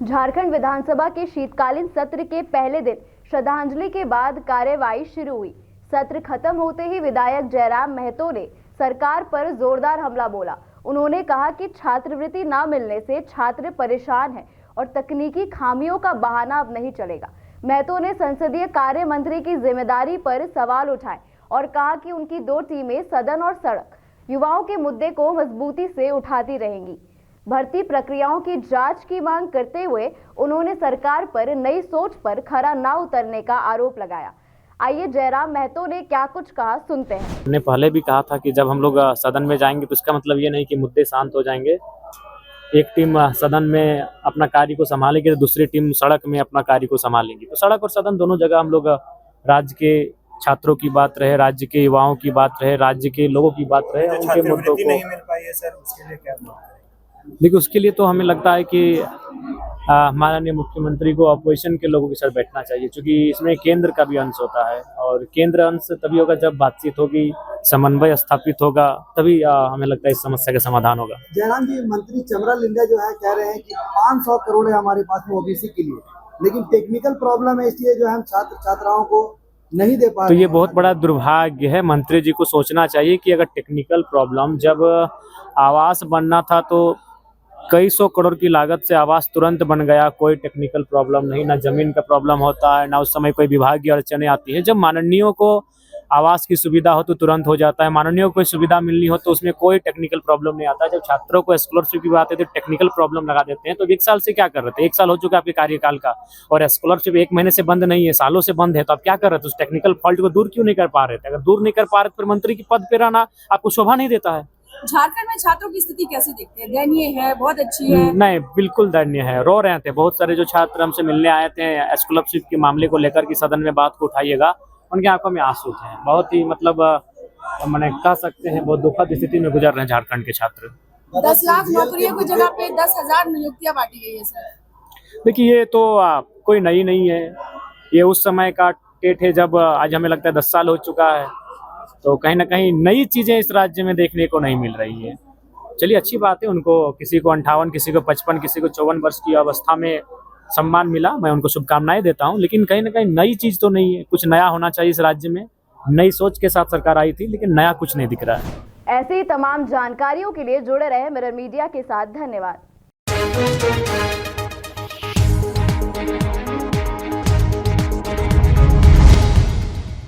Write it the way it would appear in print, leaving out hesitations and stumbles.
झारखंड विधानसभा के शीतकालीन सत्र के पहले दिन श्रद्धांजलि के बाद कार्यवाही शुरू हुई। सत्र खत्म होते ही विधायक जयराम महतो ने सरकार पर जोरदार हमला बोला। उन्होंने कहा कि छात्रवृत्ति न मिलने से छात्र परेशान हैं और तकनीकी खामियों का बहाना अब नहीं चलेगा। महतो ने संसदीय कार्य मंत्री की जिम्मेदारी पर सवाल उठाए और कहा कि उनकी दो टीमें सदन और सड़क युवाओं के मुद्दे को मजबूती से उठाती रहेंगी। भर्ती प्रक्रियाओं की जांच की मांग करते हुए उन्होंने सरकार पर नई सोच पर खरा न उतरने का आरोप लगाया। आइए जयराम महतो ने क्या कुछ कहा सुनते हैं। हमने पहले भी कहा था कि जब हम लोग सदन में जाएंगे तो इसका मतलब ये नहीं कि मुद्दे शांत हो जाएंगे। एक टीम सदन में अपना कार्य को संभालेगी तो दूसरी टीम सड़क में अपना कार्य को संभालेगी। तो सड़क और सदन दोनों जगह हम लोग राज्य के छात्रों की बात रहे, राज्य के युवाओं की बात रहे, राज्य के लोगों की बात रहे, उनके मुद्दों को नहीं मिल पाई है सर, उसके लिए क्या देखिए, उसके लिए तो हमें लगता है कि माननीय मुख्यमंत्री को अपोजिशन के लोगों के साथ बैठना चाहिए, क्योंकि इसमें केंद्र का भी अंश होता है और केंद्र अंश तभी होगा जब बातचीत होगी, समन्वय स्थापित होगा, तभी हमें लगता है इस समस्या का समाधान होगा। जयराम जी, मंत्री चमरा लिंडा जो है कह रहे हैं कि 500 करोड़ है हमारे पास में ओबीसी के लिए, लेकिन टेक्निकल प्रॉब्लम है इसलिए जो है हम छात्र छात्राओं को नहीं दे पा तो रहे। ये बहुत बड़ा दुर्भाग्य है। मंत्री जी को सोचना चाहिए कि अगर टेक्निकल प्रॉब्लम, जब आवास बनना था तो कई सौ करोड़ की लागत से आवास तुरंत बन गया, कोई टेक्निकल प्रॉब्लम नहीं, ना जमीन का प्रॉब्लम होता है, ना उस समय कोई विभागीय अड़चने आती है। जब माननीयों को आवास की सुविधा हो तो तुरंत हो जाता है, माननीयों को कोई सुविधा मिलनी हो तो उसमें कोई टेक्निकल प्रॉब्लम नहीं आता। जब छात्रों को स्कॉलरशिप की बात है तो टेक्निकल प्रॉब्लम लगा देते हैं। तो 1 साल से क्या कर रहे थे? 1 साल हो चुका आपके कार्यकाल का और स्कॉलरशिप 1 महीने से बंद नहीं है, सालों से बंद है। तो आप क्या कर रहे थे? उस टेक्निकल फॉल्ट को दूर क्यों नहीं कर पा रहे थे? अगर दूर नहीं कर पा रहे तो मंत्री के पद पे रहना आपको शोभा नहीं देता है। झारखंड में छात्रों की स्थिति कैसे देखते हैं? दयनीय है, बहुत अच्छी है? नहीं, बिल्कुल दयनीय है। रो रहे थे बहुत सारे जो छात्र हमसे मिलने आए थे स्कॉलरशिप के मामले को लेकर कि सदन में बात को उठाइएगा, उनकी आंखों में आंसू थे। बहुत ही मतलब मैंने कह सकते हैं बहुत दुखद स्थिति में गुजर रहे हैं झारखंड के छात्र। 10 लाख नौकरियों की जगह पे 10,000 नियुक्तियां बांटी गई है सर। देखिए, ये तो कोई नई नहीं है, ये उस समय का टेट है जब आज हमें लगता है 10 साल हो चुका है। तो कहीं ना कहीं नई चीजें इस राज्य में देखने को नहीं मिल रही है। चलिए, अच्छी बात है, उनको किसी को 58, किसी को 55, किसी को 54 वर्ष की अवस्था में सम्मान मिला, मैं उनको शुभकामनाएं देता हूं। लेकिन कहीं ना कहीं नई चीज तो नहीं है, कुछ नया होना चाहिए इस राज्य में। नई सोच के साथ सरकार आई थी, लेकिन नया कुछ नहीं दिख रहा है। ऐसी तमाम जानकारियों के लिए जुड़े रहे मिरर मीडिया के साथ। धन्यवाद।